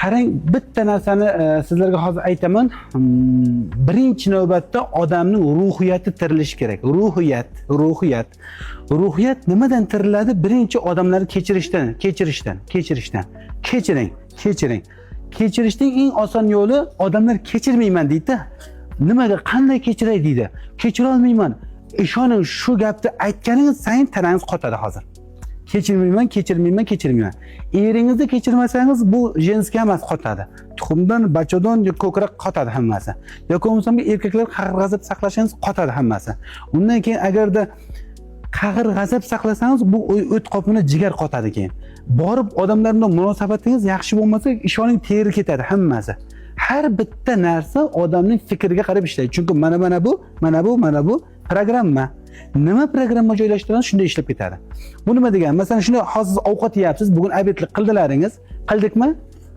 Qarang, bitta narsani sizlarga hozir aytaman. Birinchi navbatda odamning ruhiyati tirilishi kerak. Ruhiyat nimadan tiriladi? Birinchi odamlarni kechirishdan. Kechirishning eng oson yo'li odamlar kechirmayman deydi. Nimaga, qanday kechiray deydi. Kechira olmayman. Ishoning, shu gapni aytganingiz sayin tanangiz qotadi hozir. Kechirmayman. Eringizni kechirmasangiz bu jenskiy emas, qotadi. Tuxumdan, bachodon, ko'krak qotadi hammasi. Yoki bo'lmasa erkaklar qahr-g'azab saqlashangiz qotadi hammasi. Undan keyin agarda qahr-g'azab saqlasangiz bu o't qopini jigar qotadi keyin. Borib odamlar bilan munosabatingiz yaxshi bo'lmasa, ishoning teri ketadi hammasi. Har bitta narsa odamning fikriga qarab ishlaydi. Chunki mana bu programma. Nima programma joylashtirsangiz shunday ishlab ketadi. Bu nima degani? Masalan, shunday hozir ovqat yeyapsiz, bugun obedlik qildilaringiz. Qildikmi?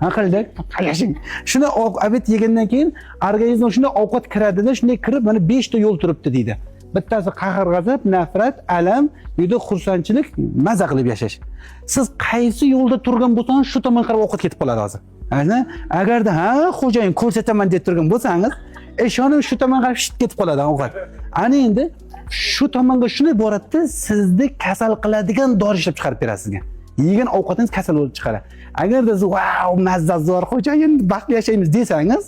Ha, qildik. Qalashing. Shuni obed yegandan keyin organizmga shunday ovqat kiradida, shunday kirib, mana 5 ta yo'l turibdi deydi. Bittasi qahr-g'azab, nafrat, alam, yo'da xursandchilik, maza qilib yashash. Siz qaysi yo'lda turgan bo'lsangiz, shu tomonga qarab ovqat ketib qoladi hozir. Agarda xo'jayin ko'rsataman deb turgan bo'lsangiz, ishoning shu tomonga qarab ketib qoladi ovqat. Ana endi shu tomonga shunday boradida, sizni kasal qiladigan dori ishlab chiqarib beradi sizga. Yegan ovqatingiz kasal bo'lib chiqadi. Agarda siz "Vau, mazzazor xo'jayin, baxtli yashaymiz" desangiz,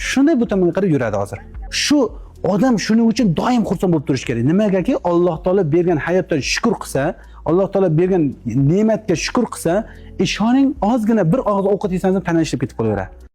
shunday bu tomonga qarab yuradi hozir. Shu odam shuning uchun doim xursand bo'lib turish kerak. Nimagaki, Alloh taolo bergan hayotdan shukr qilsa, Alloh taolo bergan ne'matga shukr qilsa, ishoning ozgina bir og'iz ovqat yesangiz tana ishlab ketib qolaveradi.